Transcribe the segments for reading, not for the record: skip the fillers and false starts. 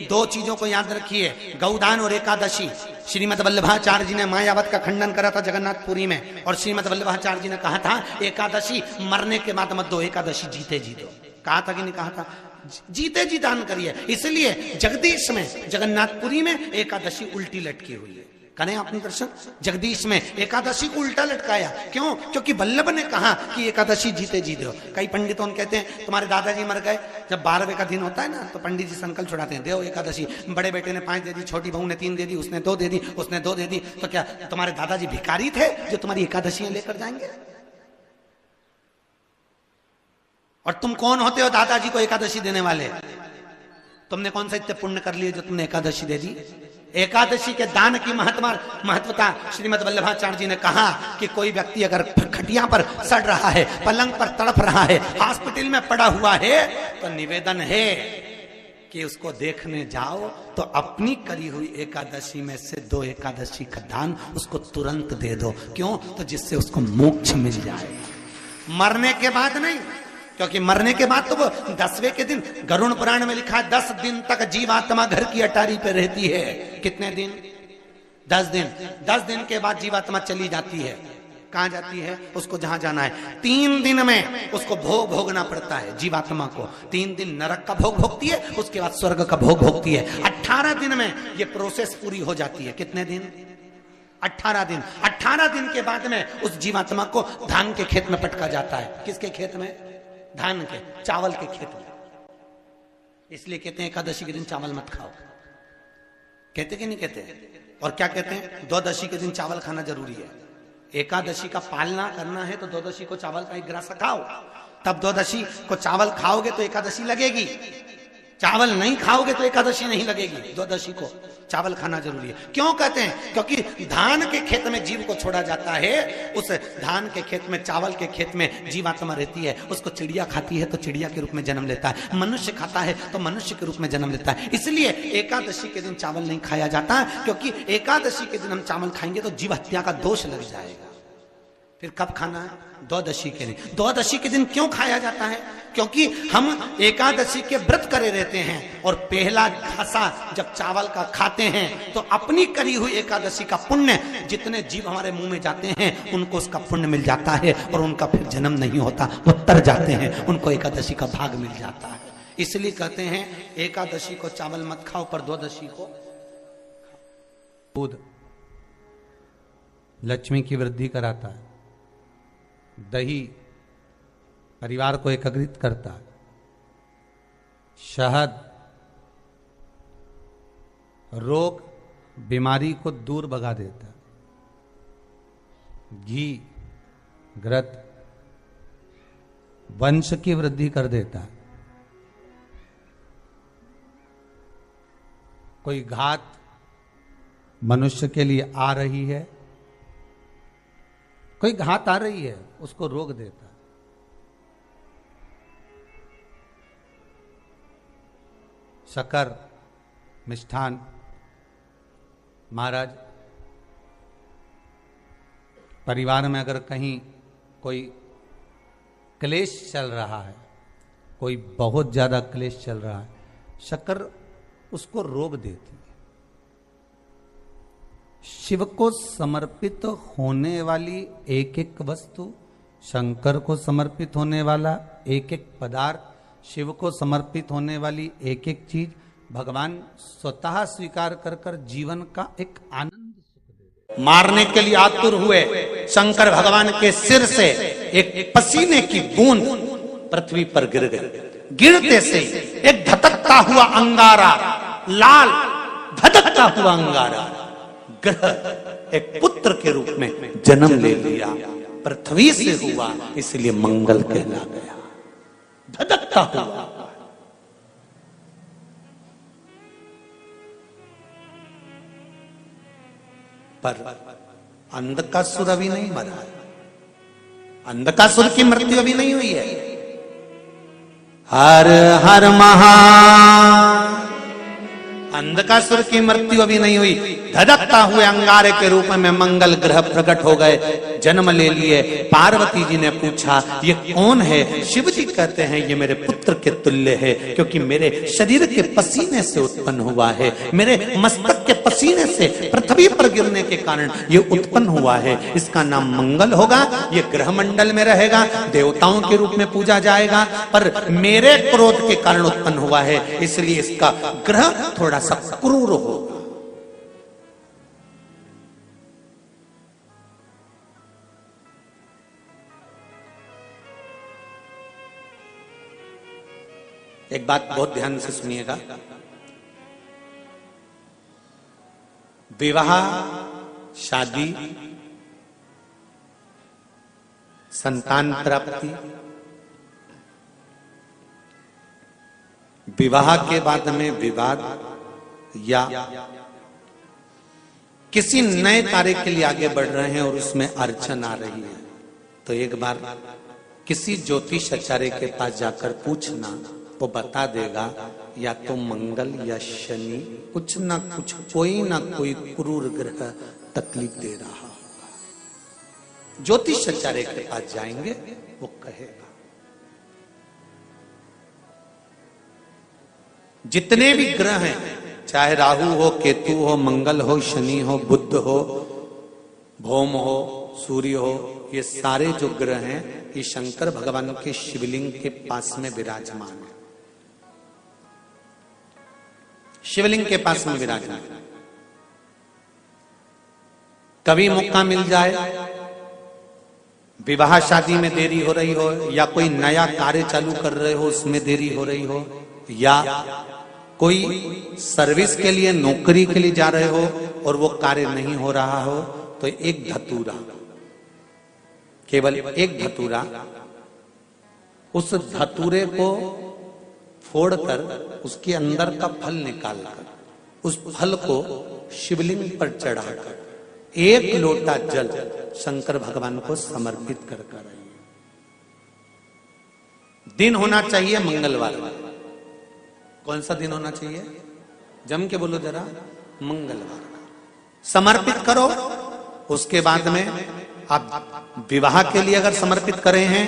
दो चीजों को याद रखिए, गौदान और एकादशी। श्रीमद वल्लभाचार्य जी ने मायावत का खंडन करा था जगन्नाथपुरी में, और श्रीमद वल्लभाचार्य जी ने कहा था एकादशी मरने के बाद मत दो, एकादशी जीते जी दो। कहा था कि नहीं कहा था? जीते जी दान करिए। इसलिए जगदीश में, जगन्नाथपुरी में एकादशी उल्टी लटकी हुई है। करें आपने दर्शन? जगदीश में एकादशी को उल्टा लटकाया, क्यों? क्योंकि वल्लभ ने कहा कि एकादशी जीते जी दो। कई पंडितों कहते हैं तुम्हारे दादाजी मर गए, जब 12वें का दिन होता है ना तो पंडित जी संकल्प छुड़ाते हैं, देव एकादशी। बड़े बेटे ने 5 दे दी, छोटी बहू ने 3 दे दी, उसने 2 दे दी, उसने 2 दे दी, तो क्या तुम्हारे दादाजी भिखारी थे जो तुम्हारी एकादशियां लेकर जाएंगे? और तुम कौन होते हो दादाजी को एकादशी देने वाले? तुमने कौन सा इतने पुण्य कर लिए जो तुमने एकादशी दे दी? एकादशी के दान की महत्वता श्रीमद वल्लभाचार्य जी ने कहा कि कोई व्यक्ति अगर खटिया पर सड़ रहा है, पलंग पर तड़प रहा है, हॉस्पिटल में पड़ा हुआ है, तो निवेदन है कि उसको देखने जाओ तो अपनी करी हुई एकादशी में से 2 एकादशी का दान उसको तुरंत दे दो। क्यों? तो जिससे उसको मोक्ष मिल जाए, मरने के बाद नहीं। क्योंकि मरने के बाद तो वो 10वें के दिन, गरुड़ पुराण में लिखा है 10 दिन तक जीवात्मा घर की अटारी पे रहती है। कितने दिन? 10 दिन। 10 दिन के बाद जीवात्मा चली जाती है। कहां जाती है? उसको जहां जाना है। 3 दिन में उसको भोग भोगना पड़ता है जीवात्मा को। 3 दिन नरक का भोग भोगती है, उसके बाद स्वर्ग का भोग भोगती है। 18 दिन में ये प्रोसेस पूरी हो जाती है। कितने दिन? 18 दिन। 18 दिन के बाद में उस जीवात्मा को धान के खेत में पटका जाता है। किसके खेत में? धान के, चावल के खेत में। इसलिए कहते हैं एकादशी के दिन चावल मत खाओ। कहते कि नहीं कहते? और क्या कहते हैं? द्वादशी के दिन चावल खाना जरूरी है। एकादशी का पालना करना है तो द्वादशी को चावल का 1 गिलास खाओ, तब द्वादशी को चावल खाओगे तो एकादशी लगेगी। चावल नहीं खाओगे तो एकादशी नहीं लगेगी। द्वादशी को चावल खाना जरूरी है। क्यों कहते हैं? क्योंकि धान के खेत में जीव को छोड़ा जाता है, उस धान के खेत में, चावल के खेत में जीवात्मा रहती है। उसको चिड़िया खाती है तो चिड़िया के रूप में जन्म लेता है, मनुष्य खाता है तो मनुष्य के रूप में जन्म लेता है। इसलिए एकादशी के दिन चावल नहीं खाया जाता, क्योंकि एकादशी के दिन हम चावल खाएंगे तो जीव हत्या का दोष लग जाएगा। फिर कब खाना है? द्वादशी के दिन। द्वादशी के दिन क्यों खाया जाता है? क्योंकि हम एकादशी के व्रत करे रहते हैं, और पहला घासा जब चावल का खाते हैं तो अपनी करी हुई एकादशी का पुण्य, जितने जीव हमारे मुंह में जाते हैं उनको उसका पुण्य मिल जाता है, और उनका फिर जन्म नहीं होता, वो तर जाते हैं, उनको एकादशी का भाग मिल जाता है। इसलिए कहते हैं एकादशी को चावल मत खाओ, पर द्वादशी को दूध लक्ष्मी की वृद्धि कराता है, दही परिवार को एकत्रित करता है, शहद रोग बीमारी को दूर भगा देता है, घी घृत वंश की वृद्धि कर देता है। कोई घात मनुष्य के लिए आ रही है, कोई घात आ रही है, उसको रोक देता है। शक्कर मिष्ठान महाराज, परिवार में अगर कहीं कोई क्लेश चल रहा है, कोई बहुत ज्यादा क्लेश चल रहा है, शक्कर उसको रोक देती है। शिव को समर्पित होने वाली एक एक वस्तु, शंकर को समर्पित होने वाला एक एक पदार्थ, शिव को समर्पित होने वाली एक एक चीज भगवान स्वतः स्वीकार कर कर जीवन का एक आनंद सुख दे। मारने के लिए आतुर हुए शंकर भगवान के सिर से एक पसीने की बूंद पृथ्वी पर गिर गई। गिरते से एक धधकता हुआ अंगारा, लाल धधकता हुआ अंगारा ग्रह एक पुत्र के रूप में जन्म ले लिया। पृथ्वी से हुआ, इसलिए मंगल कहला गया। धधकता हुआ। पर अंधकासुर अभी नहीं मरा है, अंधकासुर की मृत्यु अभी नहीं हुई है। हर हर अंधकासुर की मृत्यु अभी नहीं हुई, धधकता हुए अंगारे के रूप में मंगल ग्रह प्रकट हो गए, जन्म ले लिए। पार्वती जी ने पूछा ये कौन है? शिव जी कहते हैं ये मेरे पुत्र के तुल्य है, क्योंकि मेरे शरीर के पसीने से उत्पन्न हुआ है, मेरे मस्तक के पसीने से पृथ्वी पर गिरने के कारण ये उत्पन्न हुआ है। इसका नाम मंगल होगा, ये ग्रह मंडल में रहेगा, देवताओं के रूप में पूजा जाएगा, पर मेरे क्रोध के कारण उत्पन्न हुआ है, इसलिए इसका ग्रह थोड़ा सा क्रूर हो। एक बात बहुत ध्यान से सुनिएगा, विवाह, शादी, संतान प्राप्ति, विवाह के बाद में विवाद या किसी नए कार्य के लिए आगे बढ़ रहे हैं और उसमें अड़चन आ रही है, तो एक बार किसी ज्योतिष आचार्य के पास जाकर पूछना, वो बता देगा या तो मंगल या शनि कुछ ना कुछ, कोई ना कोई क्रूर ग्रह तकलीफ दे रहा होगा। ज्योतिष आचार्य के पास जाएंगे, वो कहेगा। जितने भी ग्रह हैं, चाहे राहु हो, केतु हो, मंगल हो, शनि हो, बुध हो, भौम हो, सूर्य हो, ये सारे जो ग्रह हैं ये शंकर भगवान के शिवलिंग के पास में विराजमान है। शिवलिंग के पास में विराजमान। कभी मौका मिल जाए, विवाह शादी में देरी हो रही हो, या कोई नया कार्य चालू कर रहे हो उसमें देरी हो रही हो, या कोई सर्विस के लिए, नौकरी के लिए जा रहे हो और वो कार्य नहीं हो रहा हो, तो एक धतूरा, केवल एक धतूरा, उस धतूरे को फोड़कर उसके अंदर का फल निकालकर उस फल को शिवलिंग पर चढ़ाकर एक लोटा जल शंकर भगवान को समर्पित कर कर आइए। दिन होना चाहिए मंगलवार। कौन सा दिन होना चाहिए? जम के बोलो जरा, मंगलवार। समर्पित करो। उसके बाद में आप विवाह के लिए अगर समर्पित करें हैं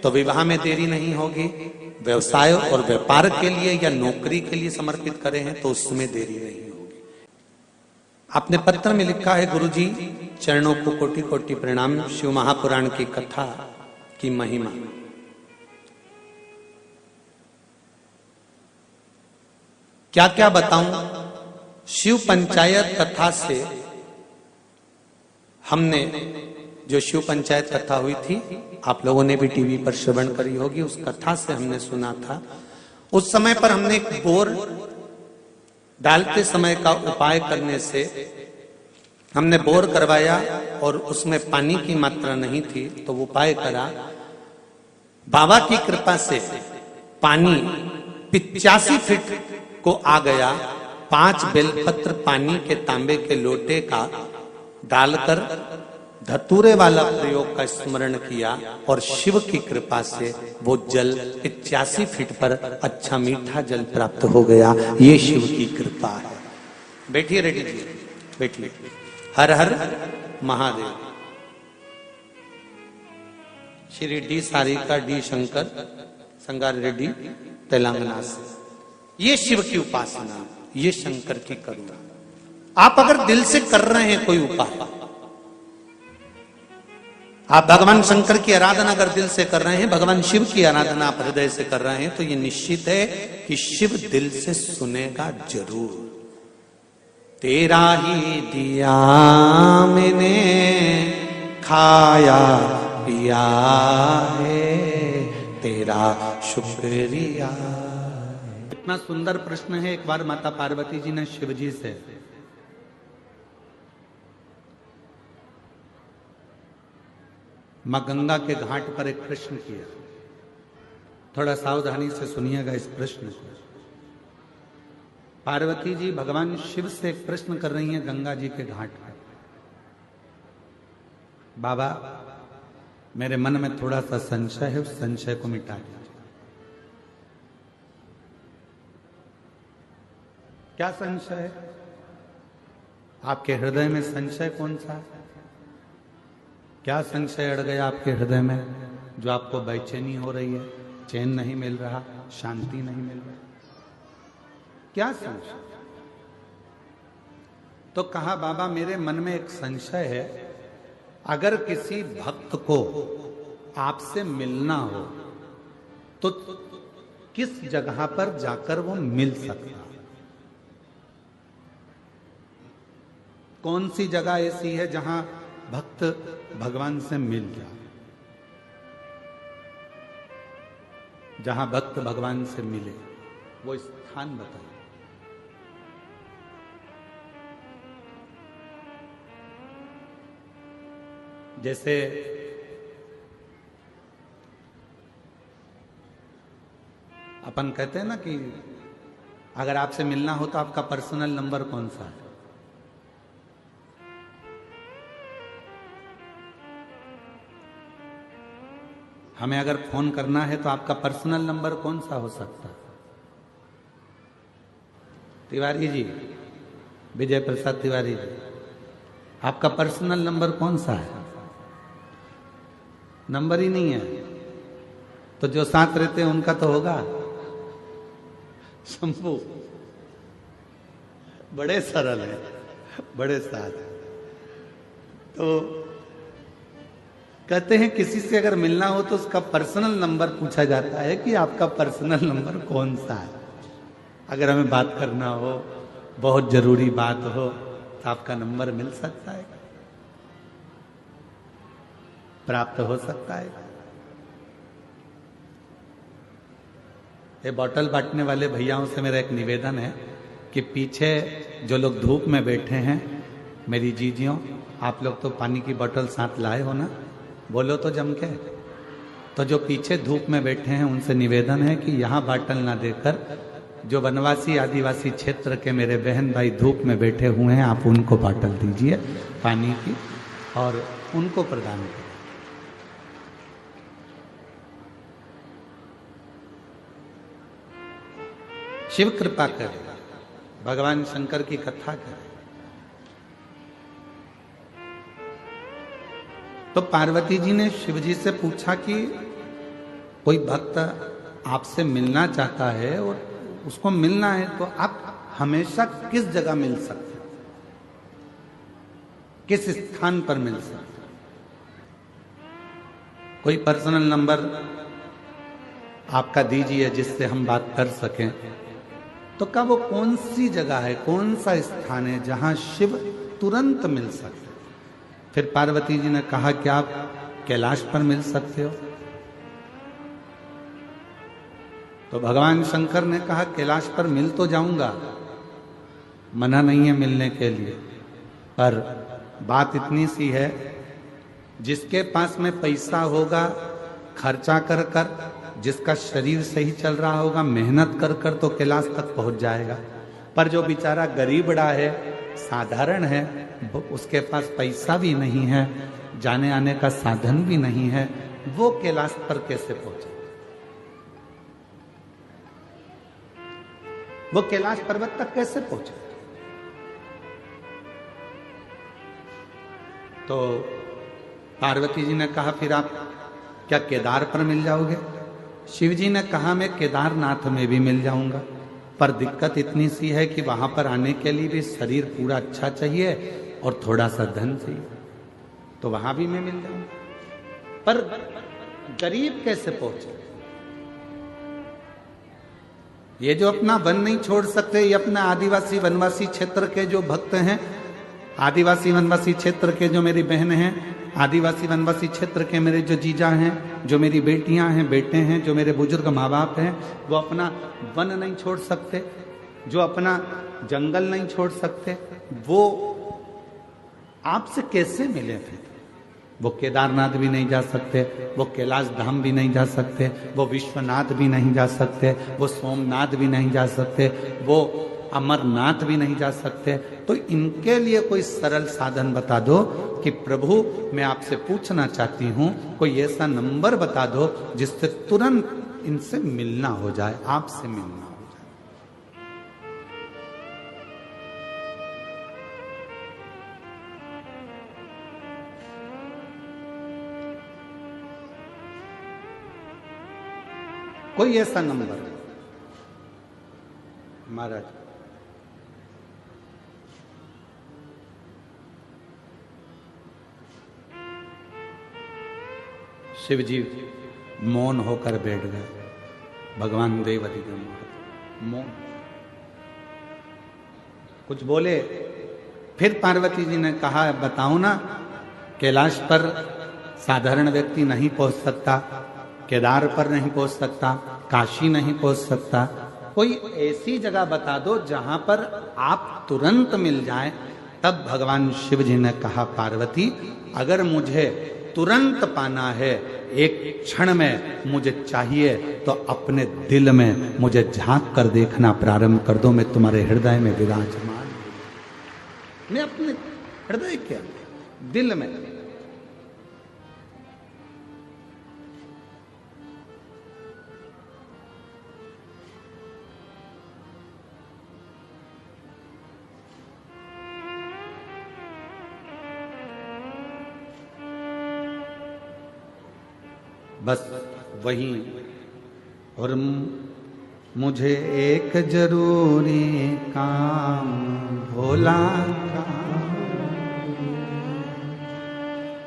तो विवाह में देरी नहीं होगी। व्यवसाय और व्यापार के लिए या नौकरी के लिए समर्पित करें हैं तो उसमें देरी नहीं होगी। आपने पत्र में लिखा है, गुरुजी चरणों को कोटि कोटि प्रणाम। शिव महापुराण की कथा की महिमा। क्या क्या बताऊं? शिव पंचायत कथा से हमने, जो शिव पंचायत कथा हुई थी, आप लोगों ने भी टीवी पर श्रवण करी होगी, उस कथा से हमने सुना था। उस समय पर हमने एक बोर डालते समय का उपाय करने से हमने बोर करवाया और उसमें पानी की मात्रा नहीं थी, तो वो उपाय करा। बाबा की कृपा से पानी 85 फीट को आ गया। 5 बेलपत्र पानी के तांबे के लोटे का डालकर धतूरे वाला प्रयोग का स्मरण किया और शिव की कृपा से वो जल 85 फीट पर अच्छा मीठा जल प्राप्त हो गया। ये शिव की कृपा है। बैठिए रेड्डी जी, बैठिए। हर हर महादेव। श्री डी सारिका डी शंकर संगार रेड्डी तेलंगाना से। ये शिव की उपासना, ये शंकर की करुणा। आप अगर दिल से कर रहे हैं कोई उपाय, आप भगवान शंकर की आराधना अगर दिल से कर रहे हैं, भगवान शिव की आराधना आप हृदय से कर रहे हैं, तो ये निश्चित है कि शिव दिल से सुनेगा जरूर। तेरा ही दिया मैंने खाया पिया है, तेरा शुक्रिया। इतना सुंदर प्रश्न है। एक बार माता पार्वती जी ने शिव जी से मां गंगा के घाट पर एक प्रश्न किया। थोड़ा सावधानी से सुनिएगा इस प्रश्न को। पार्वती जी भगवान शिव से एक प्रश्न कर रही हैं गंगा जी के घाट पर, बाबा मेरे मन में थोड़ा सा संशय है, उस संशय को मिटा दीजिए। क्या संशय है? आपके हृदय में संशय कौन सा है? क्या संशय अड़ गया आपके हृदय में जो आपको बेचैनी हो रही है, चैन नहीं मिल रहा, शांति नहीं मिल रहा? क्या संशय? तो कहा बाबा मेरे मन में एक संशय है, अगर किसी भक्त को आपसे मिलना हो तो किस जगह पर जाकर वो मिल सकता है? कौन सी जगह ऐसी है जहां भक्त भगवान से मिल जाए, जहां भक्त भगवान से मिले? वो स्थान बताइए। जैसे अपन कहते हैं ना कि अगर आपसे मिलना हो तो आपका पर्सनल नंबर कौन सा है? हमें अगर फोन करना है तो आपका पर्सनल नंबर कौन सा हो सकता है? तिवारी जी, विजय प्रसाद तिवारी जी, आपका पर्सनल नंबर कौन सा है? नंबर ही नहीं है। तो जो साथ रहते हैं उनका तो होगा। शंभू बड़े सरल है, बड़े साथ। तो कहते हैं किसी से अगर मिलना हो तो उसका पर्सनल नंबर पूछा जाता है कि आपका पर्सनल नंबर कौन सा है। अगर हमें बात करना हो, बहुत जरूरी बात हो, तो आपका नंबर मिल सकता है, प्राप्त हो सकता है। ये बॉटल बांटने वाले भैयाओं से मेरा एक निवेदन है कि पीछे जो लोग धूप में बैठे हैं, मेरी जीजियों, आप लोग तो पानी की बोतल साथ लाए हो ना, बोलो तो जम के। तो जो पीछे धूप में बैठे हैं उनसे निवेदन है कि यहाँ बाटल ना देकर जो वनवासी आदिवासी क्षेत्र के मेरे बहन भाई धूप में बैठे हुए हैं, आप उनको बाटल दीजिए पानी की और उनको प्रदान करें। शिव कृपा करे, भगवान शंकर की कथा करे। तो पार्वती जी ने शिव जी से पूछा कि कोई भक्त आपसे मिलना चाहता है और उसको मिलना है तो आप हमेशा किस जगह मिल सकते हैं, किस स्थान पर मिल सकते हैं? कोई पर्सनल नंबर आपका दीजिए जिससे हम बात कर सकें। तो क्या वो कौन सी जगह है, कौन सा स्थान है जहां शिव तुरंत मिल सकते? फिर पार्वती जी ने कहा कि आप कैलाश पर मिल सकते हो। तो भगवान शंकर ने कहा कैलाश पर मिल तो जाऊंगा, मना नहीं है मिलने के लिए, पर बात इतनी सी है, जिसके पास में पैसा होगा खर्चा कर कर, जिसका शरीर सही चल रहा होगा मेहनत कर कर, तो कैलाश तक पहुंच जाएगा। पर जो बेचारा गरीबड़ा है, साधारण है, उसके पास पैसा भी नहीं है, जाने आने का साधन भी नहीं है, वो कैलाश पर कैसे पहुंचे? वो कैलाश पर्वत तक कैसे पहुंचे? तो पार्वती जी ने कहा फिर आप क्या केदार पर मिल जाओगे? शिव जी ने कहा मैं केदारनाथ में भी मिल जाऊंगा, पर दिक्कत इतनी सी है कि वहां पर आने के लिए भी शरीर पूरा अच्छा चाहिए और थोड़ा सा धन चाहिए, तो वहां भी मैं मिल जाऊंगा। पर गरीब कैसे पहुंचे? ये जो अपना वन नहीं छोड़ सकते, ये अपना आदिवासी वनवासी क्षेत्र के जो भक्त हैं, आदिवासी वनवासी क्षेत्र के जो मेरी बहन हैं, आदिवासी वनवासी क्षेत्र के मेरे जो जीजा हैं, जो मेरी बेटियां हैं, बेटे हैं, जो मेरे बुजुर्ग माँ बाप हैं, वो अपना वन नहीं छोड़ सकते, जो अपना जंगल नहीं छोड़ सकते, वो आपसे कैसे मिले? फिर वो केदारनाथ भी नहीं जा सकते, वो कैलाश धाम भी नहीं जा सकते, वो विश्वनाथ भी नहीं जा सकते, वो सोमनाथ भी नहीं जा सकते, वो अमरनाथ भी नहीं जा सकते। तो इनके लिए कोई सरल साधन बता दो कि प्रभु मैं आपसे पूछना चाहती हूं, कोई ऐसा नंबर बता दो जिससे तुरंत इनसे मिलना हो जाए, आपसे मिलना हो जाए। कोई ऐसा नंबर महाराज। शिव जी मौन होकर बैठ गए। भगवान देवती मौन, कुछ बोले। फिर पार्वती जी ने कहा बताओ ना, कैलाश पर साधारण व्यक्ति नहीं पहुंच सकता, केदार पर नहीं पहुंच सकता, काशी नहीं पहुंच सकता, कोई ऐसी जगह बता दो जहां पर आप तुरंत मिल जाए। तब भगवान शिव जी ने कहा पार्वती अगर मुझे तुरंत पाना है, एक क्षण में मुझे चाहिए, तो अपने दिल में मुझे झांक कर देखना प्रारंभ कर दो। मैं तुम्हारे हृदय में विराजमान, मैं अपने हृदय के दिल में। बस वही। और मुझे एक जरूरी काम भोला का,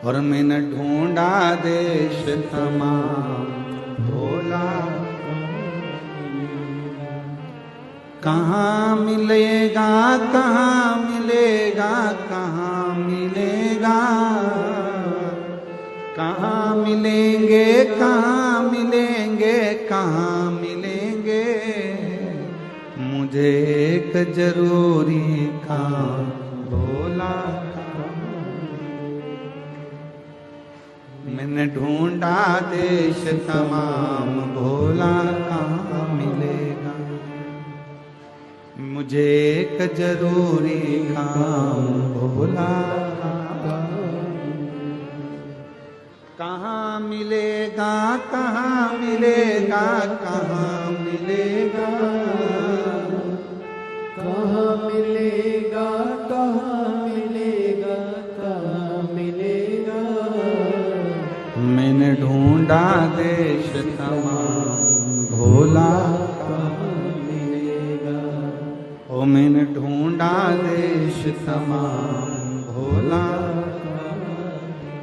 और मैंने ढूंढा देश तमाम भोला, कहाँ मिलेगा कहाँ मिलेगा कहाँ मिलेगा, कहाँ मिलेंगे कहाँ मिलेंगे कहाँ मिलेंगे, मुझे एक जरूरी काम भोला का। मैंने ढूंढा देश तमाम भोला कहाँ मिलेगा, मुझे एक जरूरी काम भोला का। कहाँ मिलेगा कहाँ मिलेगा कहाँ मिलेगा, कहाँ मिलेगा कहाँ मिलेगा कहाँ मिलेगा, मैंने ढूंढा देश तमाम भोला कहाँ मिलेगा, ओ मैंने ढूंढा देश तमाम भोला।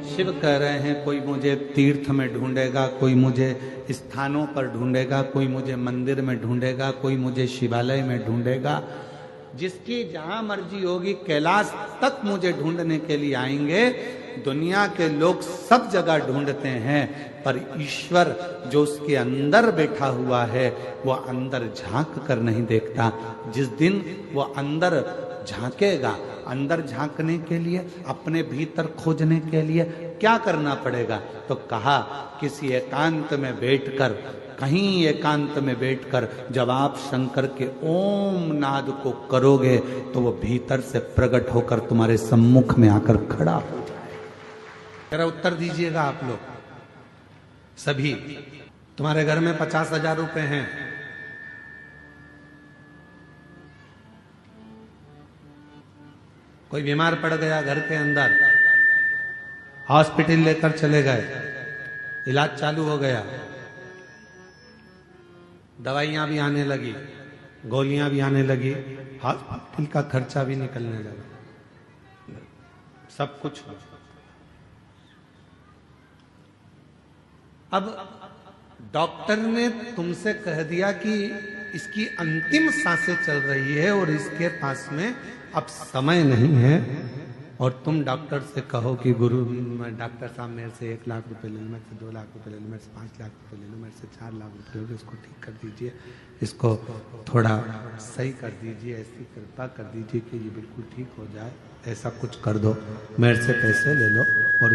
शिव कह रहे हैं कोई मुझे तीर्थ में ढूंढेगा, कोई मुझे स्थानों पर ढूंढेगा, कोई मुझे मंदिर में ढूंढेगा, कोई मुझे शिवालय में ढूंढेगा, जिसकी जहां मर्जी होगी कैलाश तक मुझे ढूंढने के लिए आएंगे। दुनिया के लोग सब जगह ढूंढते हैं, पर ईश्वर जो उसके अंदर बैठा हुआ है वो अंदर झांक कर नहीं देखता। जिस दिन वो अंदर झांकेगा, अंदर झांकने के लिए, अपने भीतर खोजने के लिए क्या करना पड़ेगा? तो कहा किसी एकांत में बैठकर, कहीं एकांत में बैठकर जब आप शंकर के ओम नाद को करोगे तो वो भीतर से प्रकट होकर तुम्हारे सम्मुख में आकर खड़ा हो जाए। जरा उत्तर दीजिएगा आप लोग सभी। तुम्हारे घर में 50,000 रुपए हैं, कोई बीमार पड़ गया घर के अंदर, हॉस्पिटल लेकर चले गए, इलाज चालू हो गया, दवाइयां भी आने लगी, गोलियां भी आने लगी, हॉस्पिटल का खर्चा भी निकलने लगा, सब कुछ। अब डॉक्टर ने तुमसे कह दिया कि इसकी अंतिम सांसें चल रही है और इसके पास में अब समय नहीं है, और तुम डॉक्टर से कहो कि गुरु डॉक्टर साहब मेरे से 1 लाख रुपए ले लो, मेरे से 2 लाख रुपए ले लो, मेरे से 5 लाख रुपए ले लो, मेरे से 4 लाख रुपए ले लो, इसको ठीक कर दीजिए, इसको थोड़ा सही कर दीजिए, ऐसी कृपा कर दीजिए कि ये बिल्कुल ठीक हो जाए, ऐसा कुछ कर दो, मेरे से पैसे ले लो और